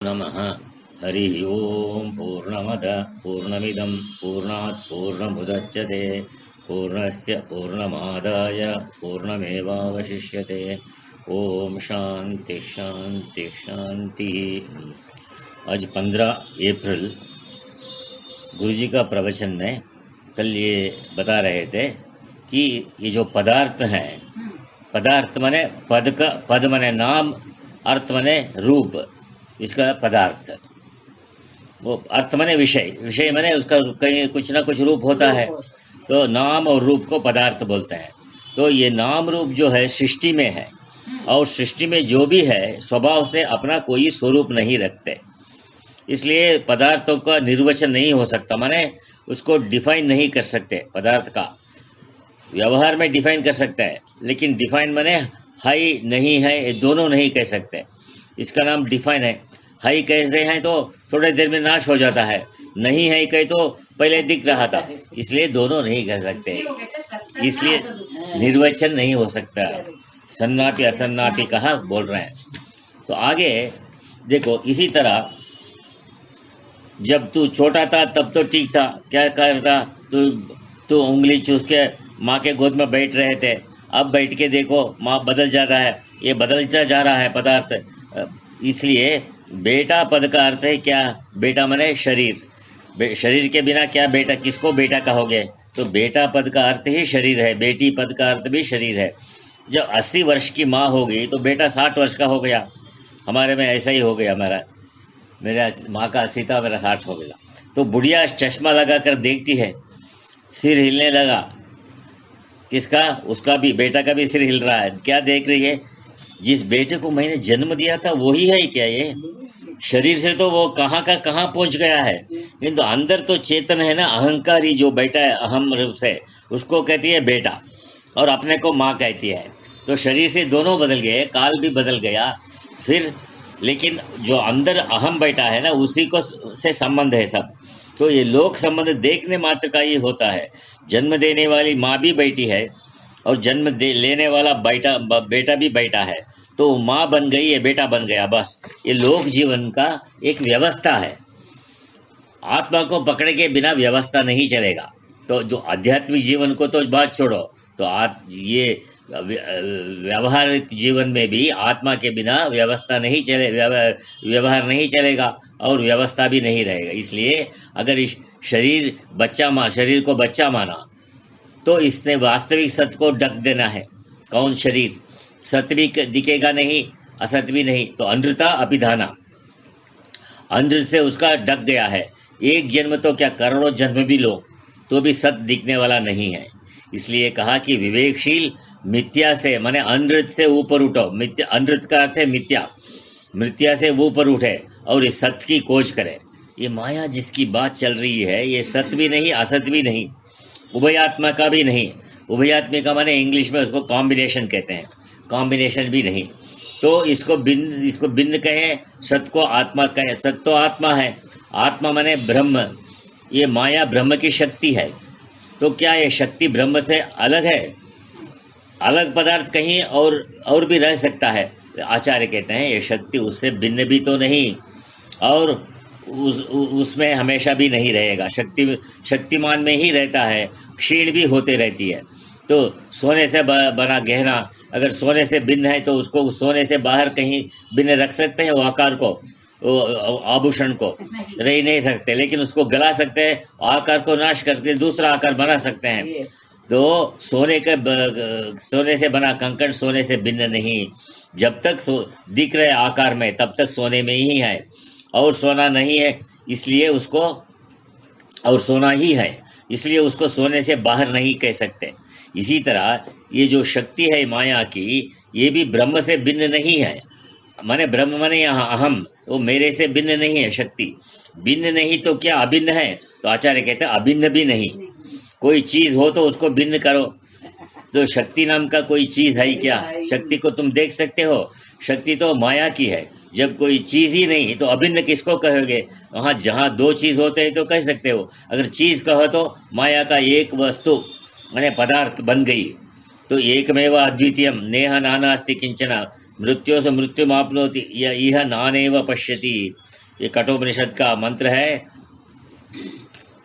नमः। हरि ओम। पूर्णमद पूर्णमिदं पूर्णात् पूर्णमुदच्यते पूर्णस्य पूर्णमादाय पूर्णमेवावशिष्यते। ओम शांति शांति शांति। आज 15 अप्रैल गुरुजी का प्रवचन में कल ये बता रहे थे कि ये जो पदार्थ हैं, पदार्थ माने पद का, पद माने नाम, अर्थ माने रूप, इसका पदार्थ। वो अर्थ माने विषय, विषय माने उसका कहीं कुछ ना कुछ रूप होता है, तो नाम और रूप को पदार्थ बोलते हैं। तो ये नाम रूप जो है सृष्टि में है, और सृष्टि में जो भी है स्वभाव से अपना कोई स्वरूप नहीं रखते, इसलिए पदार्थों का निर्वचन नहीं हो सकता, माने उसको डिफाइन नहीं कर सकते। पदार्थ का व्यवहार में डिफाइन कर सकते हैं, लेकिन डिफाइन माने हाई नहीं है, ये दोनों नहीं कह सकते। इसका नाम डिफाइन है। हाई कहते हैं तो थोड़ी देर में नाश हो जाता है, नहीं है कहे तो पहले दिख रहा था, इसलिए दोनों नहीं कह सकते, इसलिए निर्वचन नहीं हो सकता। सन्नाटी असन्नाटी कहा बोल रहे हैं। तो आगे देखो, इसी तरह जब तू छोटा था तब तो ठीक था, क्या करता तू उंगली चूस के माँ के गोद में बैठ रहे थे, अब बैठ के देखो माँ बदल जाता है, ये बदलता जा रहा है पदार्थ। इसलिए बेटा पद का अर्थ है क्या? बेटा माने शरीर, शरीर के बिना क्या बेटा, किसको बेटा कहोगे? तो बेटा पद का अर्थ ही शरीर है, बेटी पद का अर्थ भी शरीर है। जब 80 वर्ष की माँ हो गई तो बेटा 60 वर्ष का हो गया। हमारे में ऐसा ही हो गया, मेरा माँ का 80 था, मेरा 60 हो गया। तो बुढ़िया चश्मा लगा कर देखती है, सिर हिलने लगा, किसका? उसका भी, बेटा का भी सिर हिल रहा है। क्या देख रही है? जिस बेटे को मैंने जन्म दिया था वही है क्या ये? शरीर से तो वो कहाँ का कहाँ पहुंच गया है, किंतु अंदर तो चेतन है ना, अहंकारी जो बैठा है अहम रूप से, उसको कहती है बेटा, और अपने को माँ कहती है। तो शरीर से दोनों बदल गए, काल भी बदल गया फिर, लेकिन जो अंदर अहम बैठा है ना, उसी को से संबंध है सब। तो ये लोक संबंध देखने मात्र का ही होता है। जन्म देने वाली माँ भी बैठी है, और जन्म लेने वाला बेटा भी बैठा है, तो माँ बन गई है, बेटा बन गया, बस। ये लोक जीवन का एक व्यवस्था है। आत्मा को पकड़े के बिना व्यवस्था नहीं चलेगा। तो जो आध्यात्मिक जीवन को तो बात छोड़ो, तो ये व्यवहारिक जीवन में भी आत्मा के बिना व्यवस्था नहीं चले, व्यवहार नहीं चलेगा, और व्यवस्था भी नहीं रहेगा। इसलिए अगर इस शरीर को बच्चा माना, तो इसने वास्तविक सत्य को ढक देना है। कौन? शरीर। सत्य भी दिखेगा नहीं, असत्य भी नहीं, तो अनृता अभिधाना, अनृत से उसका ढक गया है। एक जन्म तो क्या, करोड़ों जन्म भी लो तो भी सत्य दिखने वाला नहीं है। इसलिए कहा कि विवेकशील मिथ्या से, माने अनृत से ऊपर उठो। मिथ्या, अनृत का अर्थ है मिथ्या, मिथ्या से ऊपर उठे और इस सत्य की खोज करे। ये माया जिसकी बात चल रही है, ये सत्य भी नहीं, असत्य भी नहीं, उभयात्मा का भी नहीं। उभयात्मा का माने इंग्लिश में उसको कॉम्बिनेशन कहते हैं, कॉम्बिनेशन भी नहीं। तो इसको भिन्न कहें, सत्य को आत्मा कहें। सत्य तो आत्मा है, आत्मा माने ब्रह्म। ये माया ब्रह्म की शक्ति है। तो क्या ये शक्ति ब्रह्म से अलग है? अलग पदार्थ कहीं और भी रह सकता है। आचार्य कहते हैं ये शक्ति उससे भिन्न भी तो नहीं, और उसमें हमेशा भी नहीं रहेगा। शक्तिमान में ही रहता है, क्षीण भी होते रहती है। तो सोने से बना गहना अगर सोने से भिन्न है, तो उसको सोने से बाहर कहीं भिन्न रख सकते हैं? वो आकार को, आभूषण को रह नहीं सकते, लेकिन उसको गला सकते हैं, आकार को नाश करके दूसरा आकार बना सकते हैं। तो सोने से बना कंकड़ सोने से भिन्न नहीं। जब तक दिख रहे आकार में, तब तक सोने में ही है, और सोना नहीं है, इसलिए उसको, और सोना ही है, इसलिए उसको सोने से बाहर नहीं कह सकते। इसी तरह ये जो शक्ति है माया की, ये भी ब्रह्म से भिन्न नहीं है। माने ब्रह्म माने यहाँ अहम, वो मेरे से भिन्न नहीं है। शक्ति भिन्न नहीं तो क्या अभिन्न है? तो आचार्य कहते हैं अभिन्न भी नहीं। कोई चीज हो तो उसको भिन्न करो। तो शक्ति नाम का कोई चीज है क्या? शक्ति को तुम देख सकते हो? शक्ति तो माया की है। जब कोई चीज ही नहीं तो अभिन्न किसको कहोगे? वहाँ जहाँ दो चीज होते हैं तो कह सकते हो। अगर चीज कहो तो माया का एक वस्तु माने पदार्थ बन गई, तो एकमेव अद्वितीयं नेह नानास्ति किंचन मृत्यो से मृत्युमाप्नोति इह नानेव पश्यति। ये कठोपनिषद का मंत्र है।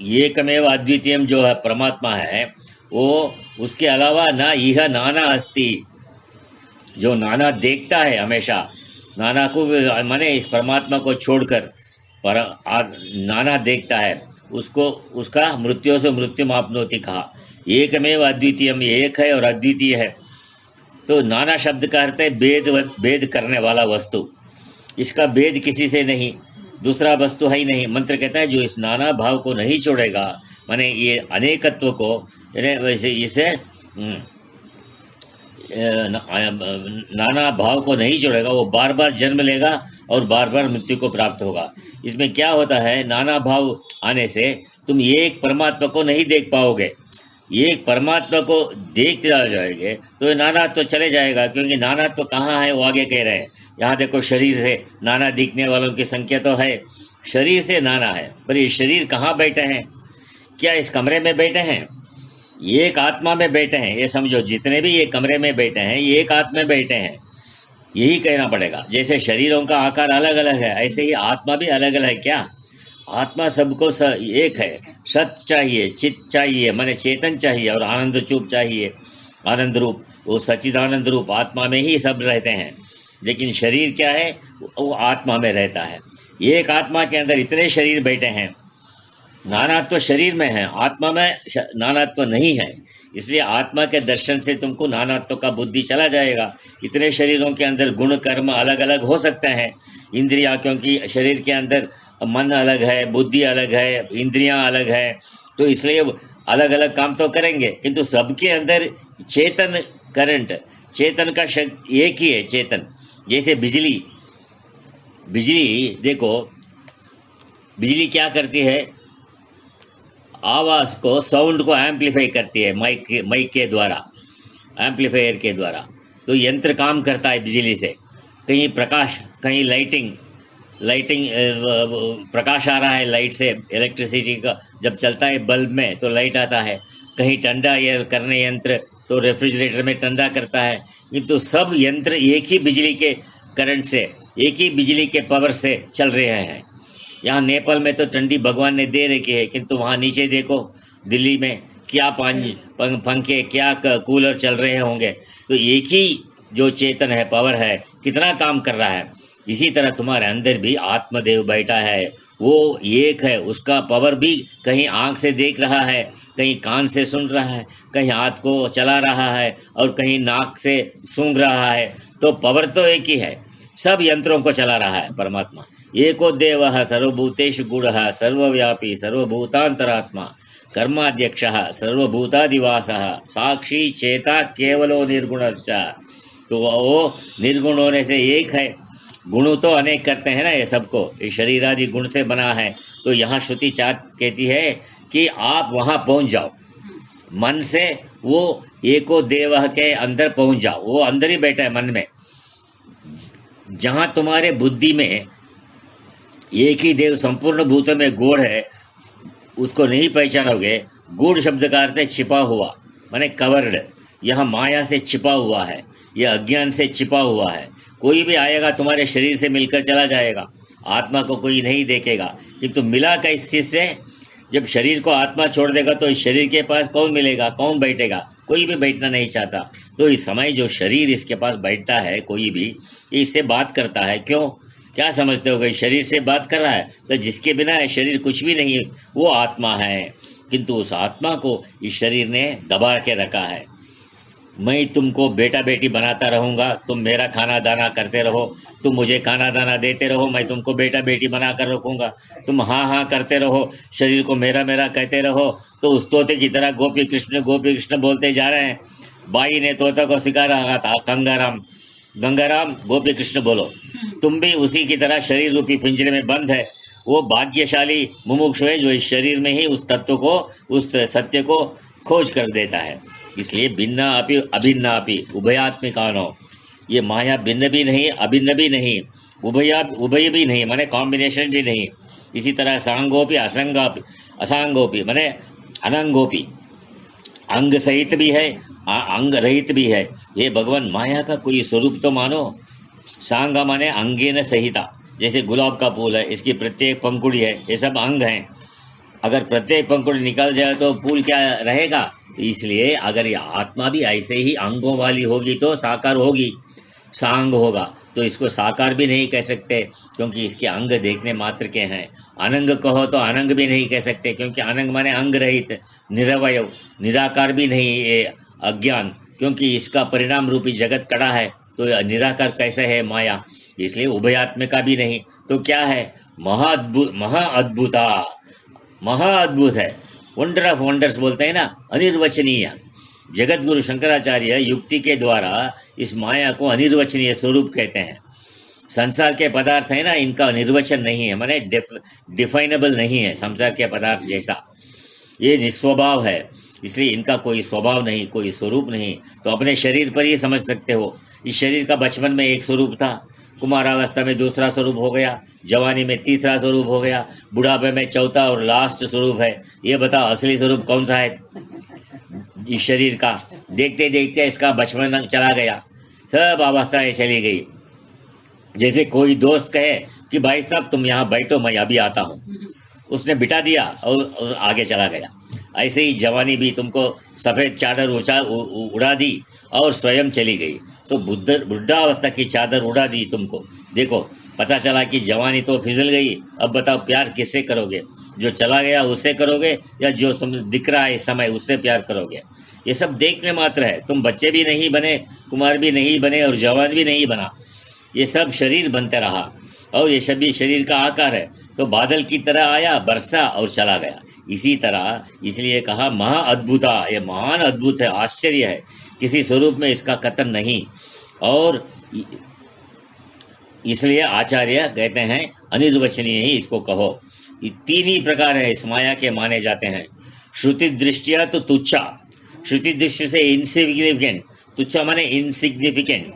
एकमेव अद्वितीयम जो है परमात्मा है, वो उसके अलावा ना इह नाना अस्ति, जो नाना देखता है हमेशा, नाना को माने इस परमात्मा को छोड़कर पर नाना देखता है, उसको उसका मृत्यु से मृत्यु मापनोति कहा। एकमेव अद्वितीयम, एक है और अद्वितीय है। तो नाना शब्द का अर्थ है भेद करने वाला वस्तु। इसका भेद किसी से नहीं, दूसरा वस्तु है ही नहीं। मंत्र कहता है जो इस नाना भाव को नहीं छोड़ेगा, माने ये अनेकत्व को, वैसे इसे नाना भाव को नहीं छोड़ेगा, वो बार बार जन्म लेगा और बार बार मृत्यु को प्राप्त होगा। इसमें क्या होता है, नाना भाव आने से तुम एक परमात्मा को नहीं देख पाओगे। एक परमात्मा को देखते जाओगे तो नानात्व तो चले जाएगा, क्योंकि नानात्व तो कहाँ है वो आगे कह रहे हैं। यहाँ देखो, शरीर से नाना दिखने वालों की संख्या तो है, शरीर से नाना है, पर ये शरीर कहाँ बैठे हैं? क्या इस कमरे में बैठे हैं? एक आत्मा में बैठे हैं, ये समझो। जितने भी ये कमरे में बैठे हैं ये एक आत्मा में बैठे हैं, यही कहना पड़ेगा। जैसे शरीरों का आकार अलग अलग है, ऐसे ही आत्मा भी अलग अलग है। क्या आत्मा सबको एक है। सत चाहिए, चित चाहिए, माने चेतन चाहिए, और आनंद चूप चाहिए, आनंद रूप, वो सच्चिदानंद रूप आत्मा में ही सब रहते हैं। लेकिन शरीर क्या है, वो आत्मा में रहता है। एक आत्मा के अंदर इतने शरीर बैठे हैं, नानात्व शरीर में है, आत्मा में नानात्व नहीं है। इसलिए आत्मा के दर्शन से तुमको नानात्व का बुद्धि चला जाएगा। इतने शरीरों के अंदर गुण कर्म अलग अलग हो सकते हैं, इंद्रियां, क्योंकि शरीर के अंदर मन अलग है, बुद्धि अलग है, इंद्रियां अलग है, तो इसलिए अलग अलग काम तो करेंगे, किंतु सबके अंदर चेतन करंट, चेतन का शक्ति एक ही है। चेतन जैसे बिजली, बिजली देखो, बिजली क्या करती है, आवाज़ को, साउंड को एम्पलीफाई करती है माइक के द्वारा, एम्पलीफायर के द्वारा। तो यंत्र काम करता है बिजली से। कहीं प्रकाश, कहीं लाइटिंग प्रकाश आ रहा है, लाइट से, इलेक्ट्रिसिटी का जब चलता है बल्ब में तो लाइट आता है। कहीं ठंडा करने यंत्र, तो रेफ्रिजरेटर में ठंडा करता है। किंतु सब यंत्र एक ही बिजली के करंट से, एक ही बिजली के पावर से चल रहे हैं। यहाँ नेपाल में तो ठंडी भगवान ने दे रखी है, किंतु वहाँ नीचे देखो दिल्ली में क्या पंखे, क्या कूलर चल रहे होंगे। तो एक ही जो चेतन है, पावर है, कितना काम कर रहा है। इसी तरह तुम्हारे अंदर भी आत्मदेव बैठा है, वो एक है। उसका पावर भी कहीं आँख से देख रहा है, कहीं कान से सुन रहा है, कहीं हाथ को चला रहा है, और कहीं नाक से सूंघ रहा है। तो पावर तो एक ही है, सब यंत्रों को चला रहा है परमात्मा। एको देवः सर्वभूतेषु गूढ़ः सर्वव्यापी सर्वभूतांतरात्मा कर्माध्यक्षः सर्वभूतादिवासः साक्षी चेता केवलो निर्गुणश्च। तो वो निर्गुण होने से एक है, गुण तो अनेक करते हैं ना ये सबको, ये शरीर आदि गुण से बना है। तो यहाँ श्रुति चात कहती है कि आप वहाँ पहुँच जाओ, मन से वो एको देवः के अंदर पहुँच जाओ। वो अंदर ही बैठा है मन में। जहाँ तुम्हारे बुद्धि में एक ही देव संपूर्ण भूतों में गूढ़ है, उसको नहीं पहचानोगे। गूढ़ शब्द का अर्थ है छिपा हुआ, माने कवर्ड। यह माया से छिपा हुआ है, यह अज्ञान से छिपा हुआ है। कोई भी आएगा तुम्हारे शरीर से मिलकर चला जाएगा, आत्मा को कोई नहीं देखेगा। किंतु मिला का इस चीज से, जब शरीर को आत्मा छोड़ देगा तो इस शरीर के पास कौन मिलेगा, कौन बैठेगा? कोई भी बैठना नहीं चाहता। तो इस समय जो शरीर इसके पास बैठता है, कोई भी इससे बात करता है। क्यों? क्या समझते हो, शरीर से बात कर रहा है? तो जिसके बिना शरीर कुछ भी नहीं, वो आत्मा है। किंतु उस आत्मा को इस शरीर ने दबा के रखा है। मैं तुमको बेटा बेटी बनाता रहूँगा, तुम मेरा खाना दाना करते रहो, तुम मुझे खाना दाना देते रहो, मैं तुमको बेटा बेटी बना कर रखूँगा। तुम हाँ हाँ करते रहो, शरीर को मेरा मेरा कहते रहो। तो उस तोते की तरह गोपी कृष्ण बोलते जा रहे हैं। बाई ने तोता को सिखा रहा था, गंगाराम गंगाराम गोपी कृष्ण बोलो। तुम भी उसी की तरह शरीर रूपी पिंजरे में बंद है। वो भाग्यशाली मुमुक्षु है जो इस शरीर में ही उस तत्व को, उस सत्य को खोज कर देता है। इसलिए भिन्ना अपि अभिन्ना अपि उभयात्मिकानो, ये माया भिन्न भी नहीं, अभिन्न भी नहीं, उभय भी नहीं, माने कॉम्बिनेशन भी नहीं। इसी तरह सांगोपि असंगोपि, असांगोपि माने अनंगोपि, अंग सहित भी है, अंग रहित भी है। ये भगवान माया का कोई स्वरूप तो मानो। सांगा माने अंगेन सहिता, जैसे गुलाब का फूल है, इसकी प्रत्येक पंखुड़ी है, ये सब अंग हैं। अगर प्रत्येक पंखुड़ी निकल जाए तो फूल क्या रहेगा? इसलिए अगर ये आत्मा भी ऐसे ही अंगों वाली होगी तो साकार होगी, सांग होगा। तो इसको साकार भी नहीं कह सकते क्योंकि इसके अंग देखने मात्र के हैं। अनंग कहो तो अनंग भी नहीं कह सकते क्योंकि अनंग माने अंग रहित, निरवयव। निराकार भी नहीं ये अज्ञान, क्योंकि इसका परिणाम रूपी जगत कड़ा है। तो निराकार कैसे है माया? इसलिए उभयात्मिका भी नहीं। तो क्या है? महाअद्भुत, महाअद्भुता, महाअद्भुत है। वंडर ऑफ वंडर्स बोलते हैं ना, अनिर्वचनीय। जगत गुरु शंकराचार्य युक्ति के द्वारा इस माया को अनिर्वचनीय स्वरूप कहते हैं। संसार के पदार्थ है ना, इनका निर्वचन नहीं है, माने डिफाइनेबल नहीं है संसार के पदार्थ जैसा। ये निस्वभाव है, इसलिए इनका कोई स्वभाव नहीं, कोई स्वरूप नहीं। तो अपने शरीर पर ही समझ सकते हो। इस शरीर का बचपन में एक स्वरूप था, कुमारावस्था में दूसरा स्वरूप हो गया, जवानी में तीसरा स्वरूप हो गया, बुढ़ापे में चौथा और लास्ट स्वरूप है। ये बताओ असली स्वरूप कौन सा है इस शरीर का? देखते देखते इसका बचपन चला गया, सब अवस्थाएं चली गई। जैसे कोई दोस्त कहे कि भाई साहब तुम यहाँ बैठो, मैं अभी आता हूँ, उसने बिठा दिया और आगे चला गया। ऐसे ही जवानी भी तुमको सफ़ेद चादर उड़ा दी और स्वयं चली गई। तो बुढ़ावस्था की चादर उड़ा दी तुमको, देखो पता चला कि जवानी तो फिसल गई। अब बताओ प्यार किससे करोगे? जो चला गया उससे करोगे या जो दिख रहा है इस समय उससे प्यार करोगे? ये सब देखने मात्र है। तुम बच्चे भी नहीं बने, कुमार भी नहीं बने और जवान भी नहीं बना, ये सब शरीर बनते रहा और ये सभी शरीर का आकार है। तो बादल की तरह आया, बरसा और चला गया। इसी तरह इसलिए कहा महाअद्भुता, ये महान अद्भुत है, आश्चर्य है, किसी स्वरूप में इसका कथन नहीं। और इसलिए आचार्य कहते हैं अनिर्वचनीय ही इसको कहो। ये तीन ही प्रकार है इस माया के माने जाते हैं। श्रुति दृष्टिया तो तुच्छा, श्रुति दृष्टि से इनसिग्निफिकेंट, तुच्छा माने इनसिग्निफिकेंट,